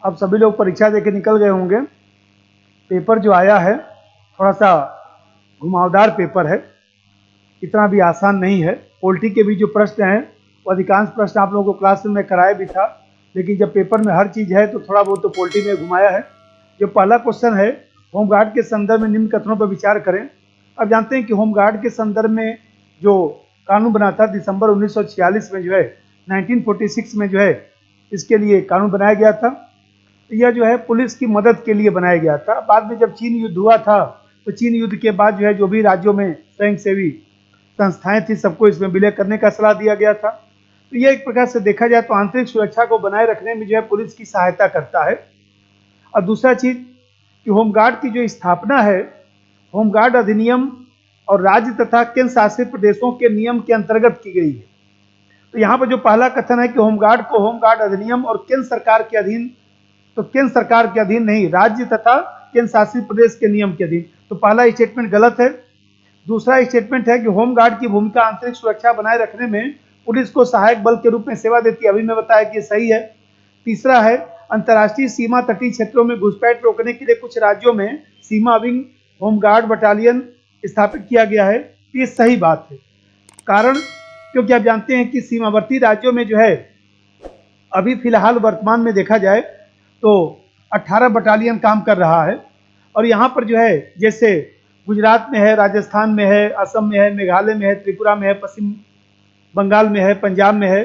अब सभी लोग परीक्षा देके निकल गए होंगे। पेपर जो आया है थोड़ा सा घुमावदार पेपर है, इतना भी आसान नहीं है। पॉलिटी के भी जो प्रश्न हैं वो अधिकांश प्रश्न आप लोगों को क्लास में कराया भी था, लेकिन जब पेपर में हर चीज़ है तो थोड़ा बहुत तो पॉलिटी में घुमाया है। जो पहला क्वेश्चन है, होमगार्ड के संदर्भ में निम्न कथनों पर विचार करें। अब जानते हैं कि होमगार्ड के संदर्भ में जो कानून बना था दिसंबर 1946 में जो है 1946 में जो है इसके लिए कानून बनाया गया था। यह जो है पुलिस की मदद के लिए बनाया गया था। बाद में जब चीन युद्ध हुआ था तो चीन युद्ध के बाद जो है जो भी राज्यों में स्वयंसेवी संस्थाएं थी सबको इसमें विलय करने का सलाह दिया गया था। तो यह एक प्रकार से देखा जाए तो आंतरिक सुरक्षा को बनाए रखने में जो है पुलिस की सहायता करता है। और दूसरा चीज कि होमगार्ड की जो स्थापना है होमगार्ड अधिनियम और राज्य तथा केंद्र शासित प्रदेशों के नियम के अंतर्गत की गई है। तो यहाँ पर जो पहला कथन है कि होमगार्ड को होमगार्ड अधिनियम और केंद्र सरकार के अधीन, तो केंद्र सरकार के अधीन नहीं, राज्य तथा केंद्र शासित प्रदेश के नियम के अधीन। तो पहला स्टेटमेंट गलत है। दूसरा स्टेटमेंट है कि होमगार्ड की भूमिका आंतरिक सुरक्षा बनाए रखने में पुलिस को सहायक बल के रूप में सेवा देती है, अभी मैं बताया कि सही है। तीसरा है अंतर्राष्ट्रीय सीमा तटीय क्षेत्रों में घुसपैठ रोकने के लिए कुछ राज्यों में सीमा विंग होमगार्ड बटालियन स्थापित किया गया है, ये सही बात है। कारण क्योंकि आप जानते हैं कि सीमावर्ती राज्यों में जो है अभी फिलहाल वर्तमान में देखा जाए तो 18 बटालियन काम कर रहा है। और यहाँ पर जो है जैसे गुजरात में है, राजस्थान में है, असम में है, मेघालय में है, त्रिपुरा में है, पश्चिम बंगाल में है, पंजाब में है,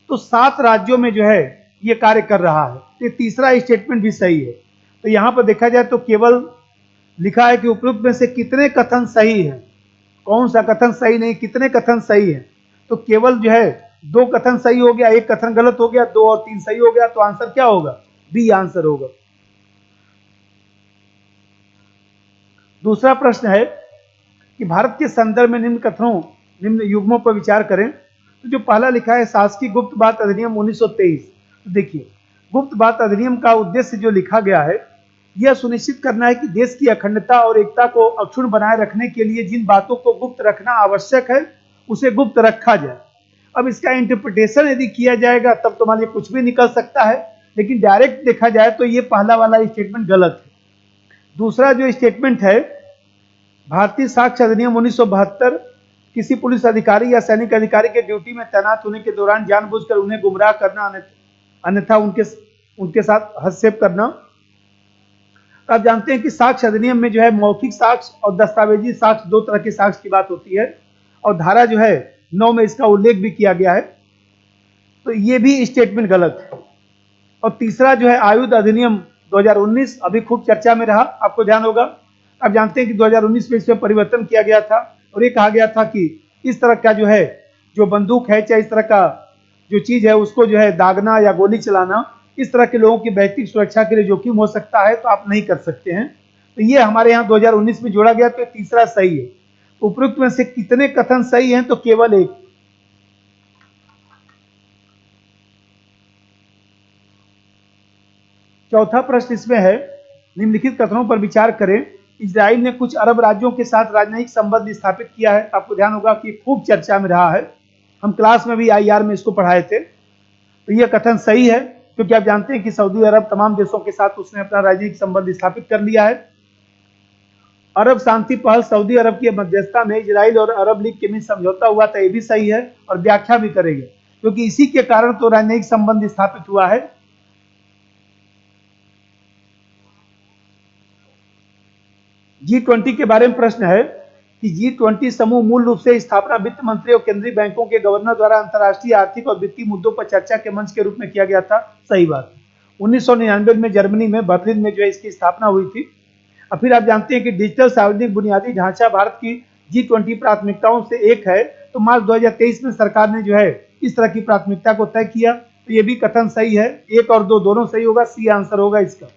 तो 7 राज्यों में जो है ये कार्य कर रहा है। तो तीसरा स्टेटमेंट भी सही है। तो यहाँ पर देखा जाए तो केवल लिखा है कि उपयुक्त में से कितने कथन सही है, कौन सा कथन सही नहीं, कितने कथन सही है। तो केवल जो है 2 कथन सही हो गया, 1 कथन गलत हो गया, 2 और 3 सही हो गया। तो आंसर क्या होगा? बी आंसर होगा। दूसरा प्रश्न है कि भारत के संदर्भ में निम्न कथनों निम्न युग्मों पर विचार करें। तो जो पहला लिखा है शासकीय गुप्त बात अधिनियम 1923, तो देखिए गुप्त बात अधिनियम का उद्देश्य जो लिखा गया है यह सुनिश्चित करना है कि देश की अखंडता और एकता को अक्षुण्ण बनाए रखने के लिए जिन बातों को गुप्त रखना आवश्यक है उसे गुप्त रखा जाए। अब इसका इंटरप्रिटेशन यदि किया जाएगा तब तो मान लीजिए कुछ भी निकल सकता है, लेकिन डायरेक्ट देखा जाए तो ये पहला वाला स्टेटमेंट गलत है। दूसरा जो स्टेटमेंट है भारतीय साक्ष्य अधिनियम 1972 किसी पुलिस अधिकारी या सैनिक अधिकारी के ड्यूटी में तैनात होने के दौरान जानबूझकर उन्हें गुमराह करना अन्यथा उनके साथ हस्तक्षेप करना। तो आप जानते हैं कि साक्ष्य अधिनियम में जो है मौखिक साक्ष्य और दस्तावेजी साक्ष्य 2 तरह के साक्ष्य की बात होती है, और धारा जो है 9 में इसका उल्लेख भी किया गया है। तो ये भी स्टेटमेंट गलत है। और तीसरा जो है आयुध अधिनियम 2019 अभी खूब चर्चा में रहा, आपको ध्यान होगा। आप जानते हैं कि 2019 में इसमें परिवर्तन किया गया था और ये कहा गया था कि इस तरह का जो है जो बंदूक है चाहे इस तरह का जो चीज है उसको जो है दागना या गोली चलाना इस तरह के लोगों की व्यक्तिगत सुरक्षा के लिए जोखिम हो सकता है, तो आप नहीं कर सकते हैं। तो ये हमारे यहाँ 2019 में जोड़ा गया, तो तीसरा सही है। उपयुक्त में से कितने कथन सही हैं? तो केवल 1। चौथा प्रश्न इसमें है निम्नलिखित कथनों पर विचार करें। इजराइल ने कुछ अरब राज्यों के साथ राजनयिक संबंध स्थापित किया है। आपको ध्यान होगा कि खूब चर्चा में रहा है, हम क्लास में भी IR में इसको पढ़ाए थे। तो यह कथन सही है क्योंकि आप जानते हैं कि सऊदी अरब तमाम देशों के साथ उसने अपना राजनयिक संबंध स्थापित कर लिया है। अरब शांति पहल सऊदी अरब की मध्यस्थता में इजराइल और अरब लीग के बीच समझौता हुआ था, यह भी सही है और व्याख्या भी करेंगे क्योंकि इसी के कारण तो राजनयिक संबंध स्थापित हुआ है। G20 के बारे में प्रश्न है कि G20 समूह मूल रूप से स्थापना वित्त मंत्री और केंद्रीय बैंकों के गवर्नर द्वारा अंतर्राष्ट्रीय आर्थिक और वित्तीय मुद्दों पर चर्चा के मंच के रूप में किया गया था। सही बात। 1999 में जर्मनी में बर्लिन में जो है इसकी स्थापना हुई थी। और फिर आप जानते हैं कि डिजिटल सार्वजनिक बुनियादी ढांचा भारत की G20 प्राथमिकताओं से एक है। तो मार्च 2023 में सरकार ने जो है इस तरह की प्राथमिकता को तय किया। तो ये भी कथन सही है, 1 और 2 दोनों सही होगा, सी आंसर होगा इसका।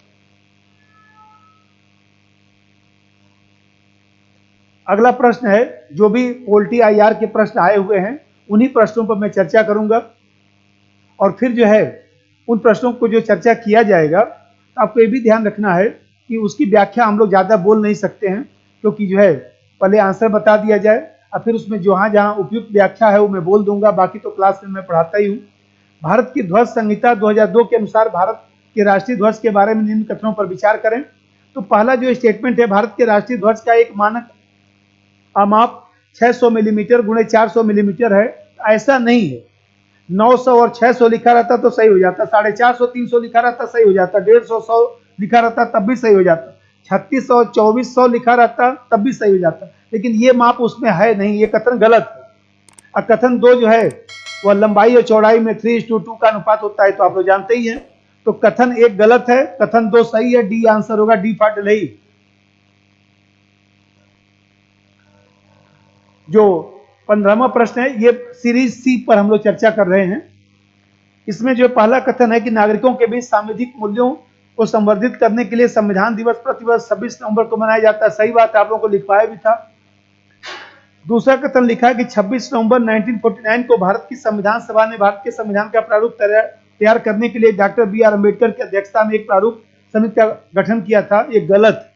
अगला प्रश्न है, जो भी पॉलिटी IR के प्रश्न आए हुए हैं उन्हीं प्रश्नों पर मैं चर्चा करूंगा और फिर जो है उन प्रश्नों को जो चर्चा किया जाएगा तो आपको ये भी ध्यान रखना है कि उसकी व्याख्या हम लोग ज़्यादा बोल नहीं सकते हैं, क्योंकि जो है पहले आंसर बता दिया जाए और फिर उसमें जहाँ जहाँ उपयुक्त व्याख्या है वो मैं बोल दूंगा, बाकी तो क्लास में मैं पढ़ाता ही हूँ। भारत की ध्वज संहिता 2002 के अनुसार भारत के राष्ट्रीय ध्वज के बारे में निम्न कथनों पर विचार करें। तो पहला जो स्टेटमेंट है, भारत के राष्ट्रीय ध्वज का एक मानक माप 600 मिलीमीटर गुणे 400 मिलीमीटर है। ऐसा नहीं है, 900 और 600 लिखा रहता तो सही हो जाता, 450 300 लिखा रहता सही हो जाता, 150 100 लिखा रहता तब भी सही हो जाता, 3600 2400 लिखा रहता तब भी सही हो जाता, लेकिन ये माप उसमें है नहीं, ये कथन गलत है। और कथन 2 जो है वह लंबाई और चौड़ाई में 3:2 का अनुपात होता है, तो आप लोग जानते ही हैं। तो कथन 1 गलत है, कथन 2 सही है, डी आंसर होगा, डी फॉर दिल्ली। जो 15वां प्रश्न है, ये सीरीज सी पर हम लोग चर्चा कर रहे हैं। इसमें जो पहला कथन है कि नागरिकों के बीच सांविधिक मूल्यों को संवर्धित करने के लिए संविधान दिवस प्रतिवर्ष 26 नवंबर को मनाया जाता है। सही बात, आप लोगों को लिखवाया भी था। दूसरा कथन लिखा है कि 26 नवंबर 1949 को भारत की संविधान सभा ने भारत के संविधान का प्रारूप तैयार करने के लिए डॉक्टर बी.आर. अम्बेडकर की अध्यक्षता में एक प्रारूप समिति का गठन किया था। ये गलत,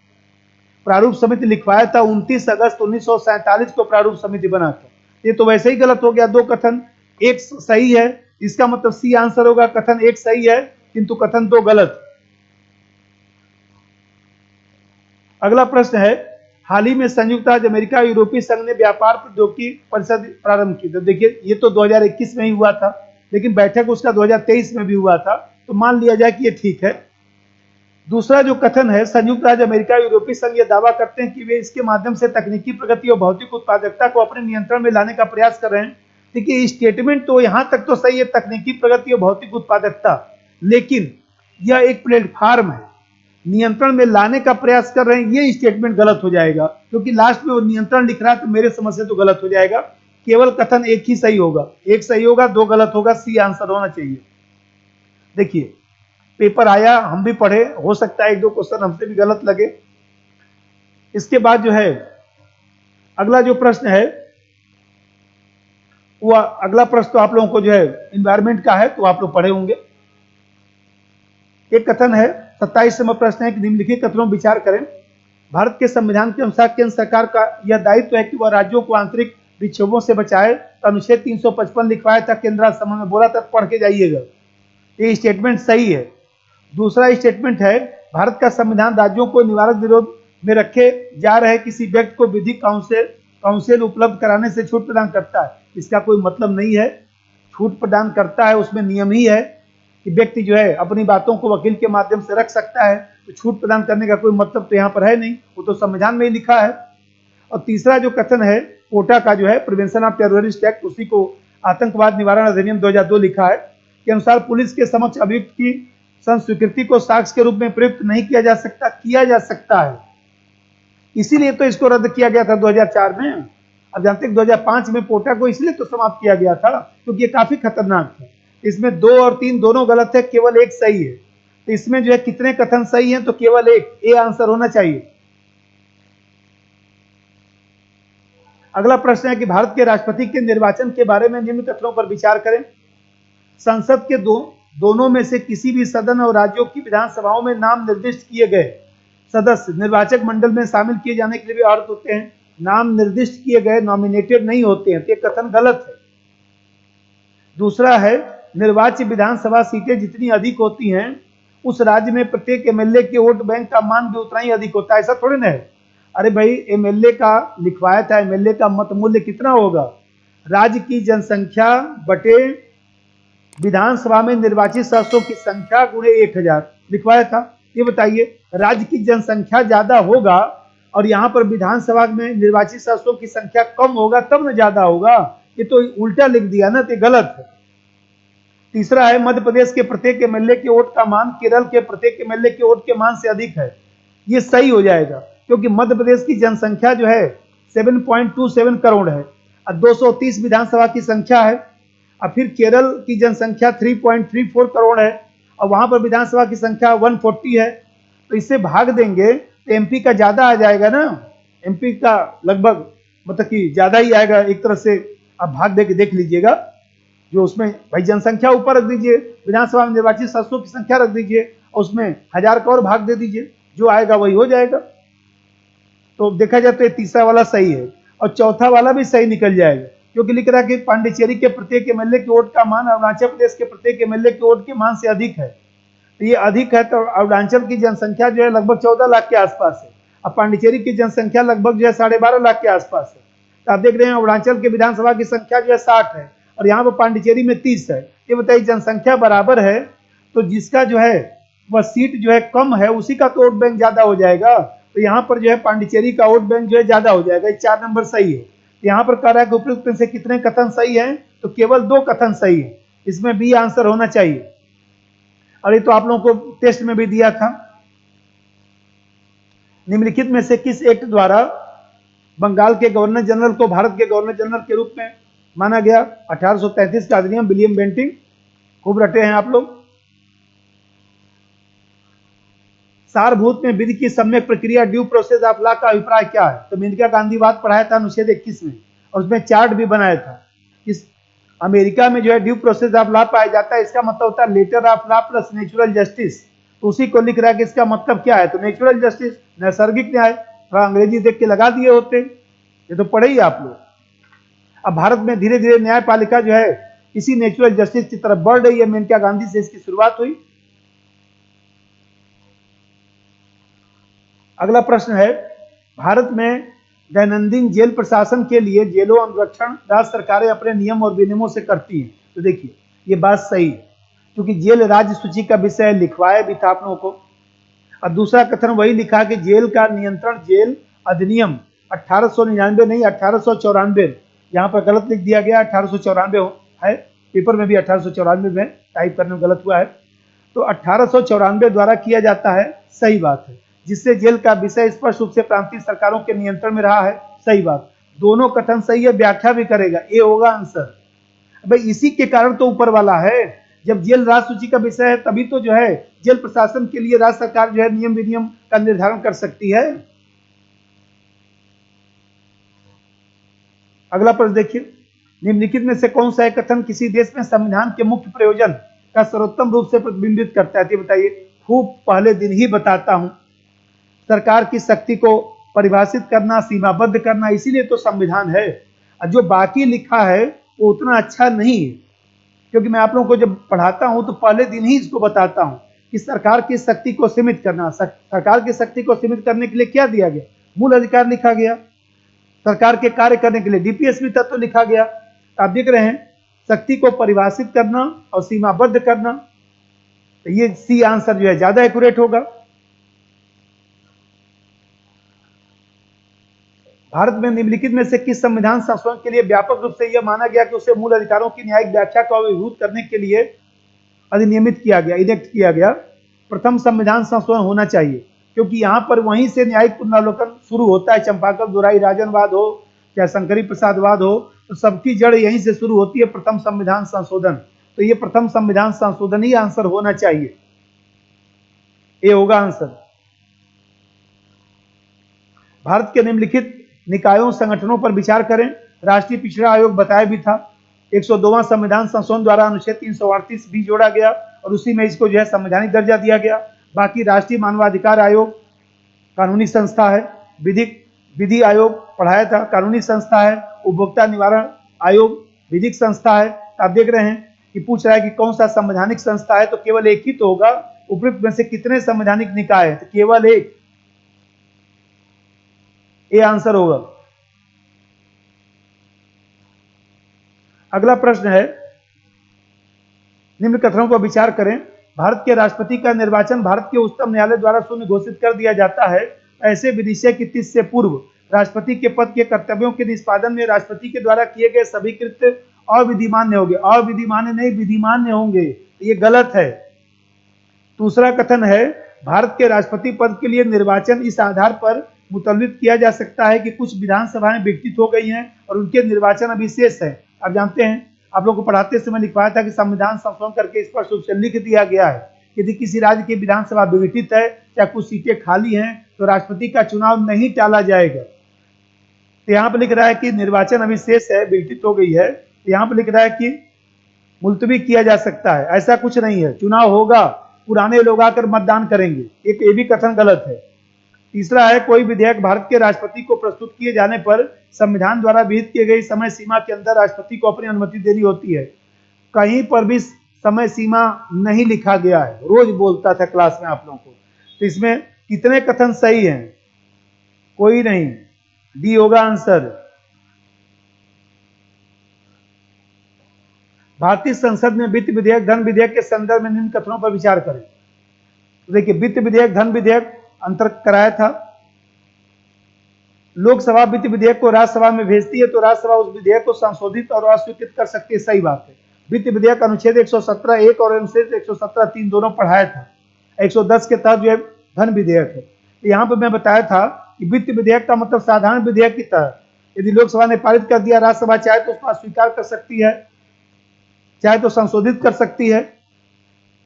प्रारूप समिति लिखवाया था 29 अगस्त 1947 को प्रारूप समिति बना था। ये तो वैसे ही गलत हो गया। 2 कथन, 1 सही है, इसका मतलब सी आंसर होगा। कथन 1 सही है किंतु कथन 2 गलत। अगला प्रश्न है, हाल ही में संयुक्त राज्य अमेरिका यूरोपीय संघ ने व्यापार प्रौद्योगिकी परिषद प्रारंभ की। तो देखिए, ये तो 2021 में ही हुआ था, लेकिन बैठक उसका 2023 में भी हुआ था, तो मान लिया जाए कि ये ठीक है। दूसरा जो कथन है, संयुक्त राज्य अमेरिका यूरोपीय संघ ये दावा करते हैं कि वे इसके माध्यम से तकनीकी प्रगति और भौतिक उत्पादकता को अपने नियंत्रण में लाने का प्रयास कर रहे हैं। देखिए, स्टेटमेंट तो यहां तक तो सही है, तकनीकी प्रगति और भौतिक उत्पादकता, लेकिन यह एक प्लेटफार्म है, नियंत्रण में लाने का प्रयास कर रहे हैं, ये स्टेटमेंट गलत हो जाएगा, क्योंकि लास्ट में वो नियंत्रण लिख रहा है, तो मेरे समझ से तो गलत हो जाएगा। केवल कथन 1 ही सही होगा, 1 सही होगा, 2 गलत होगा, सी आंसर होना चाहिए। देखिए, पेपर आया, हम भी पढ़े, हो सकता है 1-2 क्वेश्चन हमसे भी गलत लगे। इसके बाद जो है अगला जो प्रश्न है, वो अगला प्रश्न तो आप लोगों को जो है एनवायरमेंट का है, तो आप लोग पढ़े होंगे। एक कथन है, 27वां प्रश्न है कि निम्नलिखित कथनों में विचार करें। भारत के संविधान के अनुसार केंद्र सरकार का यह दायित्व है कि वह राज्यों को आंतरिक विक्षोभों से बचाए। तो अनुच्छेद 355 लिखवाया था, केंद्र राज्य संबंध में बोला था, पढ़ के जाइएगा। ये स्टेटमेंट सही है। दूसरा स्टेटमेंट है, भारत का संविधान राज्यों को निवारक विरोध में रखे जा रहे किसी व्यक्ति को विधिक काउंसिल उपलब्ध कराने से छूट प्रदान करता है। इसका कोई मतलब नहीं है, छूट प्रदान करता है, उसमें नियम ही है कि व्यक्ति जो है अपनी बातों को वकील के माध्यम से रख सकता है, तो छूट प्रदान करने का कोई मतलब तो यहाँ पर है नहीं, वो तो संविधान में ही लिखा है। और तीसरा जो कथन है, कोटा का जो है प्रिवेंशन ऑफ टेररिस्ट एक्ट, उसी को आतंकवाद निवारण अधिनियम 2002 लिखा है, के अनुसार पुलिस के समक्ष अभियुक्त की संस्वीकृति को साक्ष्य के रूप में प्रयुक्त नहीं किया जा सकता, किया जा सकता है। इसीलिए तो इसको रद्द किया गया था 2004 में। अब जानते हैं 2005 में पोटा को इसलिए तो समाप्त किया गया था क्योंकि ये काफी खतरनाक था। इसमें 2 और 3 दोनों गलत है, केवल 1 सही है। तो इसमें जो है कितने कथन सही हैं, तो केवल 1, ए आंसर होना चाहिए। अगला प्रश्न है कि भारत के राष्ट्रपति के निर्वाचन के बारे में निम्न कथनों पर विचार करें। संसद के दोनों में से किसी भी सदन और राज्यों की विधानसभाओं में नाम निर्दिष्ट किए गए सदस्य निर्वाचक मंडल में शामिल किए जाने के लिए भी अर्थ होते हैं। नाम निर्दिष्ट किए गए, नॉमिनेटेड नहीं होते हैं, तो ये कथन गलत है। दूसरा है, निर्वाचित विधानसभा सीटें जितनी अधिक होती हैं, उस राज्य में प्रत्येक एमएलए के वोट बैंक का मान भी उतना ही अधिक होता है। ऐसा थोड़ी ना है। अरे भाई, एमएलए का लिखवाया था, एमएलए का मत मूल्य कितना होगा, राज्य की जनसंख्या बटे विधानसभा में निर्वाचित सदस्यों की संख्या गुणे 1000 लिखवाया था। ये बताइए, राज्य की जनसंख्या ज्यादा होगा और यहाँ पर विधानसभा में निर्वाचित सदस्यों की संख्या कम होगा, तब न ज्यादा होगा। ये तो उल्टा लिख दिया ना, तो गलत है। तीसरा है, मध्य प्रदेश के प्रत्येक एमएलए के वोट का मान केरल के प्रत्येक एमएलए के वोट के मान से अधिक है। ये सही हो जाएगा, क्योंकि मध्य प्रदेश की जनसंख्या जो है 7.27 करोड़ है और 230 विधानसभा की संख्या है। और फिर केरल की जनसंख्या 3.34 करोड़ है और वहां पर विधानसभा की संख्या 140 है। तो इससे भाग देंगे तो एमपी का ज्यादा आ जाएगा ना, एमपी का लगभग मतलब कि ज्यादा ही आएगा एक तरह से। आप भाग दे के देख लीजिएगा, जो उसमें भाई जनसंख्या ऊपर रख दीजिए, विधानसभा में निर्वाचित सदस्यों की संख्या रख दीजिए और उसमें 1000 का और भाग दे दीजिए, जो आएगा वही हो जाएगा। तो देखा जाए तो तीसरा वाला सही है और चौथा वाला भी सही निकल जाएगा, क्योंकि लिख रहा है कि पांडिचेरी के प्रत्येक एमएलए के वोट का मान अरुणाचल प्रदेश के प्रत्येक एमएलए के वोट के मान से अधिक है। तो ये अधिक है, तो अरुणाचल की जनसंख्या जो है लगभग 14 लाख के आसपास है। अब पांडिचेरी की जनसंख्या लगभग जो है 12.5 लाख के आसपास है। तो आप देख रहे हैं अरुणाचल के विधानसभा की संख्या जो है 60 है और यहाँ पर पांडिचेरी में 30 है। ये बताइए, जनसंख्या बराबर है तो जिसका जो है वह सीट जो है कम है उसी का तो वोट बैंक ज्यादा हो जाएगा। तो यहाँ पर जो है पांडिचेरी का वोट बैंक जो है ज्यादा हो जाएगा। 4 नंबर सही है। यहाँ पर कह रहा है कि उपयुक्त में से कितने कथन सही हैं, तो केवल 2 कथन सही है। इसमें बी आंसर होना चाहिए। और ये तो आप लोगों को टेस्ट में भी दिया था। निम्नलिखित में से किस एक्ट द्वारा बंगाल के गवर्नर जनरल को भारत के गवर्नर जनरल के रूप में माना गया? 1833 का अधिनियम, विलियम बेंटिंग। खूब रटे हैं आप लोग। सारभूत में विधि की सम्यक प्रक्रिया, ड्यू प्रोसेस ऑफ लॉ का अभिप्राय क्या है? तो मेनका गांधीवाद पढ़ाया था अनुच्छेद 21 में और उसमें चार्ट भी बनाया था। इस अमेरिका में जो है ड्यू प्रोसेस ऑफ लॉ पाया जाता है, इसका मतलब होता है letter of law plus natural justice. तो उसी को लिख रहा है कि इसका मतलब क्या है, तो नेचुरल जस्टिस, नैसर्गिक न्याय। थोड़ा अंग्रेजी देख के लगा दिए होते, ये तो पढ़े ही आप लोग। अब भारत में धीरे धीरे न्यायपालिका जो है इसी नेचुरल जस्टिस की तरफ बढ़ रही है। मेनका गांधी से इसकी शुरुआत हुई। अगला प्रश्न है, भारत में दैनंदिन जेल प्रशासन के लिए जेलों अनुरक्षण राज्य सरकारें अपने नियम और विनियमों से करती हैं। तो देखिए ये बात सही है, क्योंकि जेल राज्य सूची का विषय लिखवाया भी था आप लोगों को। और दूसरा कथन वही लिखा कि जेल का नियंत्रण जेल अधिनियम 1899 नहीं 1894, यहाँ पर गलत लिख दिया गया, 1894 है, पेपर में भी 1894 में टाइप करने में गलत हुआ है। तो 1894 द्वारा किया जाता है, सही बात है, जिससे जेल का विषय स्पष्ट रूप से प्रांतीय सरकारों के नियंत्रण में रहा है, सही बात। दोनों कथन सही है, व्याख्या भी करेगा, ये होगा आंसर। भाई इसी के कारण तो ऊपर वाला है, जब जेल राज्य सूची का विषय है तभी तो जो है जेल प्रशासन के लिए राज्य सरकार जो है नियम विनियम का निर्धारण कर सकती है। अगला प्रश्न देखिए, निम्नलिखित में से कौन सा कथन किसी देश में संविधान के मुख्य प्रयोजन का सर्वोत्तम रूप से प्रतिबिंबित करता है? बताइए। खूब पहले दिन ही बताता हूं, सरकार की शक्ति को परिभाषित करना, सीमाबद्ध करना, इसीलिए तो संविधान है। और जो बाकी लिखा है वो उतना अच्छा नहीं है, क्योंकि मैं आप लोगों को जब पढ़ाता हूं तो पहले दिन ही इसको बताता हूं कि सरकार की शक्ति को सीमित करना। सरकार की शक्ति को सीमित करने के लिए क्या दिया गया? मूल अधिकार लिखा गया। सरकार के कार्य करने के लिए डीपीएसपी तत्व लिखा गया। आप देख रहे हैं, शक्ति को परिभाषित करना और सीमाबद्ध करना, तो ये सी आंसर जो है ज्यादा एक्यूरेट होगा। भारत में निम्नलिखित में से किस संविधान संशोधन के लिए व्यापक रूप से यह माना गया कि उसे मूल अधिकारों की न्यायिक व्याख्या को अभिभूत करने के लिए अधिनियमित किया गया, इनेक्ट किया गया? प्रथम संविधान संशोधन होना चाहिए, क्योंकि यहाँ पर वहीं से न्यायिक पुनरावलोकन शुरू होता है। चंपाकर दुराई राजनवाद हो चाहे शंकरी प्रसादवाद हो, तो सबकी जड़ यहीं से शुरू होती है, प्रथम संविधान संशोधन। तो ये प्रथम संविधान संशोधन ही आंसर होना चाहिए, ये होगा आंसर। भारत के निम्नलिखित निकायों संगठनों पर विचार करें। राष्ट्रीय पिछड़ा आयोग बताया भी था। 102वां संविधान संशोधन द्वारा अनुच्छेद 338 भी जोड़ा गया और उसी में इसको जो है संवैधानिक दर्जा दिया गया। बाकी राष्ट्रीय मानवाधिकार आयोग कानूनी संस्था है, विधि आयोग पढ़ाया था, कानूनी संस्था है, उपभोक्ता निवारण आयोग विधिक संस्था है। आप देख रहे हैं कि पूछ रहा है कि कौन सा संवैधानिक संस्था है, तो केवल एक ही तो होगा। उपयुक्त में से कितने संवैधानिक निकाय है? तो केवल एक, ये आंसर होगा। अगला प्रश्न है, निम्न कथनों पर विचार करें। भारत के राष्ट्रपति का निर्वाचन भारत के उच्चतम न्यायालय द्वारा शून्य घोषित कर दिया जाता है। ऐसे विनिश्चय की तिथि से पूर्व राष्ट्रपति के पद के कर्तव्यों के निष्पादन में राष्ट्रपति के द्वारा किए गए सभी कृत्य अविधिमान्य होंगे। अविधिमान्य नहीं, विधिमान्य होंगे, ये गलत है। दूसरा कथन है, भारत के राष्ट्रपति पद के लिए निर्वाचन इस आधार पर मुतल्लित किया जा सकता है कि कुछ विधानसभाएं विघटित हो गई हैं और उनके निर्वाचन अभी शेष है। आप जानते हैं, आप लोग को पढ़ाते समय लिखवाया था कि संविधान संशोधन करके स्पष्ट रूप से लिख दिया गया है, यदि किसी राज्य की विधानसभा विघटित है या कुछ सीटें खाली हैं तो राष्ट्रपति का चुनाव नहीं टाला जाएगा। तो यहाँ पर लिख रहा है कि निर्वाचन अभी शेष है, विघटित हो गई है, तो यहाँ पर लिख रहा है कि मुलतवी किया जा सकता है। ऐसा कुछ नहीं है, चुनाव होगा, पुराने लोग आकर मतदान करेंगे। एक ये भी कथन गलत है। तीसरा है, कोई विधेयक भारत के राष्ट्रपति को प्रस्तुत किए जाने पर संविधान द्वारा विहित की गई समय सीमा के अंदर राष्ट्रपति को अपनी अनुमति देनी होती है। कहीं पर भी समय सीमा नहीं लिखा गया है, रोज बोलता था क्लास में आप लोगों को। तो इसमें कितने कथन सही हैं? कोई नहीं, डी होगा आंसर। भारतीय संसद में वित्त विधेयक धन विधेयक के संदर्भ में निम्न कथनों पर विचार करें। तो देखिए, वित्त विधेयक धन विधेयक अंतर कराया था। लोकसभा वित्त विधेयक को राज्यसभा में भेजती है तो राज्यसभा उस विधेयक को संशोधित और अस्वीकृत कर सकती है, सही बात है। वित्त विधेयक अनुच्छेद 117(1) और अनुच्छेद 117(3) दोनों पढ़ाया था। 110 के तहत जो है धन विधेयक है। तो यहाँ पर मैं बताया था कि वित्त विधेयक का मतलब साधारण विधेयक की तरह, यदि लोकसभा ने पारित कर दिया, राज्यसभा चाहे तो उसको अस्वीकार कर सकती है, चाहे तो संशोधित कर सकती है।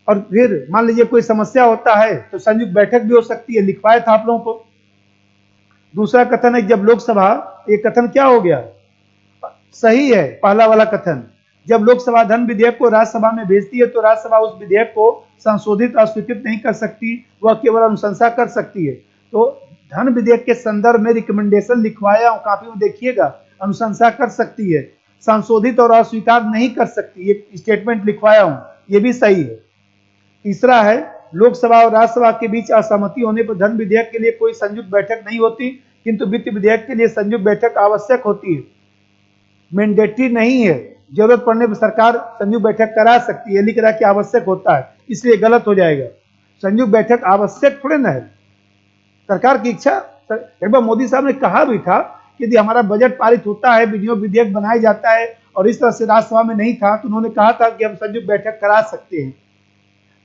और फिर मान लीजिए कोई समस्या होता है तो संयुक्त बैठक भी हो सकती है, लिखवाया था आप लोगों को। दूसरा कथन है जब लोकसभा, ये कथन क्या हो गया? सही है पहला वाला कथन। जब लोकसभा धन विधेयक को राज्यसभा में भेजती है तो राज्यसभा उस विधेयक को संशोधित और स्वीकृत नहीं कर सकती, वह केवल अनुशंसा कर सकती है। तो धन विधेयक के संदर्भ में रिकमेंडेशन लिखवाया हूं, कॉपी में देखिएगा। अनुशंसा कर सकती है, संशोधित और अस्वीकार नहीं कर सकती, ये स्टेटमेंट लिखवाया हूं, ये भी सही है। तीसरा है लोकसभा और राज्यसभा के बीच असहमति होने पर धन विधेयक के लिए कोई संयुक्त बैठक नहीं होती, किंतु वित्त विधेयक के लिए संयुक्त बैठक आवश्यक होती है, मैंडेटरी नहीं है। जरूरत पड़ने पर सरकार संयुक्त बैठक करा सकती है, लिख रहा है कि आवश्यक होता है, इसलिए गलत हो जाएगा। संयुक्त बैठक आवश्यक थोड़े ना है, सरकार की इच्छा। एक बार मोदी साहब ने कहा भी था कि यदि हमारा बजट पारित होता है, विनियोग विधेयक बनाया जाता है और इस तरह से राज्यसभा में नहीं था, तो उन्होंने कहा था कि हम संयुक्त बैठक करा सकते हैं।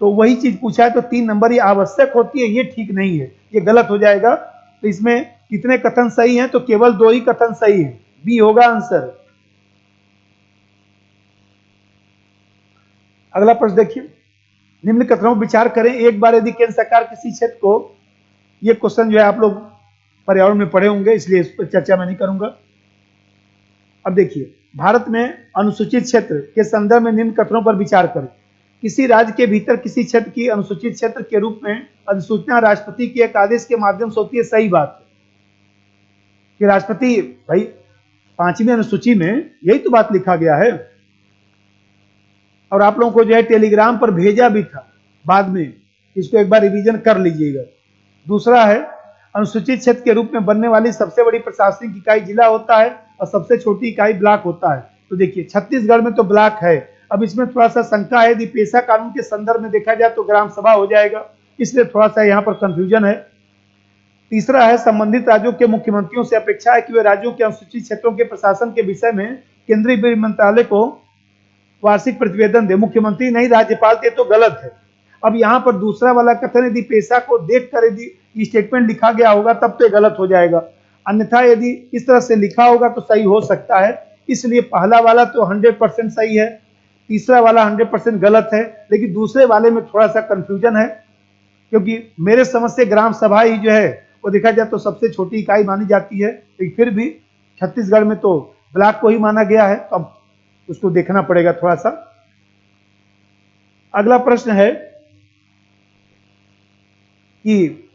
तो वही चीज पूछा है, तो 3 नंबर ये आवश्यक होती है, ये ठीक नहीं है, ये गलत हो जाएगा। तो इसमें कितने कथन सही हैं? तो केवल 2 ही कथन सही है, बी होगा आंसर। अगला प्रश्न देखिए, निम्न कथनों पर विचार करें। एक बार यदि केंद्र सरकार किसी क्षेत्र को, ये क्वेश्चन जो है आप लोग पर्यावरण में पढ़े होंगे, इसलिए इस पर चर्चा मैं नहीं करूंगा। अब देखिए, भारत में अनुसूचित क्षेत्र के संदर्भ में निम्न कथनों पर विचार करें। किसी राज्य के भीतर किसी क्षेत्र की अनुसूचित क्षेत्र के रूप में अधिसूचना राष्ट्रपति के एक आदेश के माध्यम से होती है, सही बात है कि राष्ट्रपति, भाई 5वीं अनुसूची में यही तो बात लिखा गया है। और आप लोगों को जो है टेलीग्राम पर भेजा भी था बाद में, इसको एक बार रिवीजन कर लीजिएगा। दूसरा है अनुसूचित क्षेत्र के रूप में बनने वाली सबसे बड़ी प्रशासनिक इकाई जिला होता है और सबसे छोटी इकाई ब्लॉक होता है। तो देखिए, छत्तीसगढ़ में तो ब्लॉक है। अब इसमें थोड़ा सा शंका है, यदि पेशा कानून के संदर्भ में देखा जाए तो ग्राम सभा हो जाएगा, इसलिए थोड़ा सा यहाँ पर कंफ्यूजन है। तीसरा है संबंधित राज्यों के मुख्यमंत्रियों से अपेक्षा है कि वे राज्यों के अनुसूचित क्षेत्रों के प्रशासन के विषय में केंद्रीय गृह मंत्रालय को वार्षिक प्रतिवेदन दे। मुख्यमंत्री नहीं, राज्यपाल दे, तो गलत है। अब यहाँ पर दूसरा वाला कथन, यदि पेशा को देखकर यदि स्टेटमेंट लिखा गया होगा तब तो गलत हो जाएगा, अन्यथा यदि इस तरह से लिखा होगा तो सही हो सकता है। इसलिए पहला वाला तो 100% सही है, तीसरा वाला 100% गलत है। लेकिन दूसरे वाले में थोड़ा सा कंफ्यूजन है, क्योंकि मेरे समझ से ग्राम सभा ही जो है वो देखा जाए तो सबसे छोटी इकाई मानी जाती है, लेकिन फिर भी छत्तीसगढ़ में तो ब्लॉक को ही माना गया है, तो अब उसको देखना पड़ेगा थोड़ा सा। अगला प्रश्न है कि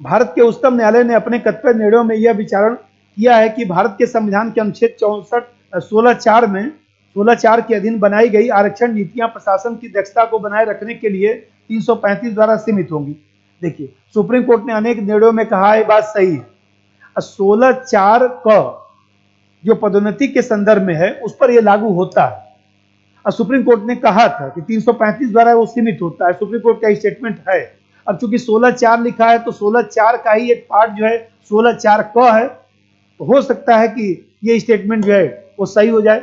भारत के उच्चतम न्यायालय ने अपने कतिपय निर्णयों में यह विचारण किया है कि भारत के संविधान के अनुच्छेद 16(4) के अधीन बनाई गई आरक्षण नीतियां प्रशासन की दक्षता को बनाए रखने के लिए 335 द्वारा सीमित होंगी। देखिए, सुप्रीम कोर्ट ने अनेक निर्णयों में कहा है, बात सही है। 16(4) का जो पदोन्नति के संदर्भ में है उस पर यह लागू होता है, और सुप्रीम कोर्ट ने कहा था कि 335 द्वारा वो सीमित होता है, सुप्रीम कोर्ट का स्टेटमेंट है। अब चूंकि 16(4) लिखा है तो 16(4) का ही एक पार्ट जो है 16(4) का है, तो हो सकता है कि ये स्टेटमेंट जो है वो सही हो जाए।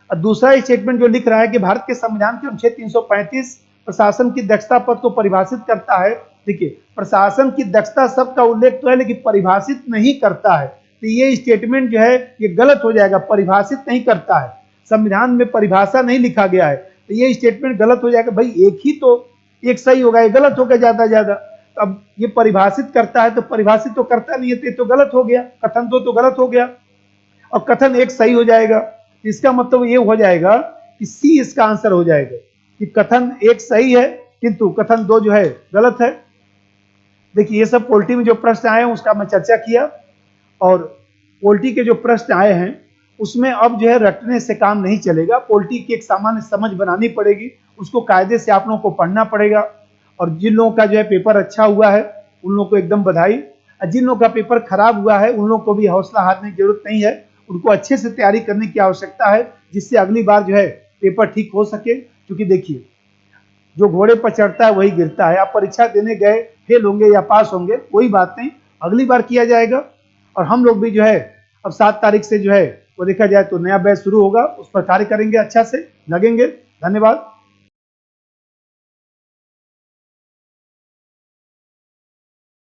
और दूसरा स्टेटमेंट जो लिख रहा है कि भारत के संविधान के अनुच्छेद 335 प्रशासन की दक्षता पद को परिभाषित करता है। देखिए, प्रशासन की दक्षता शब्द का उल्लेख तो है लेकिन परिभाषित नहीं करता है, तो ये स्टेटमेंट जो है ये गलत हो जाएगा। परिभाषित नहीं करता है, संविधान में परिभाषा नहीं लिखा गया है, तो ये स्टेटमेंट गलत हो जाएगा। भाई एक ही तो, एक सही होगा, ये गलत होगा ज्यादा। अब ये परिभाषित करता है तो परिभाषित तो करता नहीं है, तो ये तो गलत हो गया, कथन तो गलत हो गया, और कथन एक सही हो जाएगा। इसका मतलब ये हो जाएगा कि सी इसका आंसर हो जाएगा कि कथन एक सही है किंतु कथन 2 जो है गलत है। देखिए, ये सब पॉलिटी में जो प्रश्न आए हैं उसका मैं चर्चा किया, और पॉलिटी के जो प्रश्न आए हैं उसमें अब जो है रटने से काम नहीं चलेगा, पॉलिटी की एक सामान्य समझ बनानी पड़ेगी, उसको कायदे से आप लोगों को पढ़ना पड़ेगा। और जिन लोगों का जो है पेपर अच्छा हुआ है उन लोगों को एकदम बधाई, और जिन लोगों का पेपर खराब हुआ है उन लोगों को भी हौसला हारने की जरूरत नहीं है, उनको अच्छे से तैयारी करने की आवश्यकता है, जिससे अगली बार जो है पेपर ठीक हो सके। क्योंकि देखिए, जो घोड़े पर चढ़ता है वही गिरता है। आप परीक्षा देने गए, फेल होंगे या पास होंगे कोई बात नहीं, अगली बार किया जाएगा। और हम लोग भी जो है अब 7 तारीख से जो है वो देखा जाए तो नया बैच शुरू होगा, उस पर कार्य करेंगे, अच्छा से लगेंगे। धन्यवाद।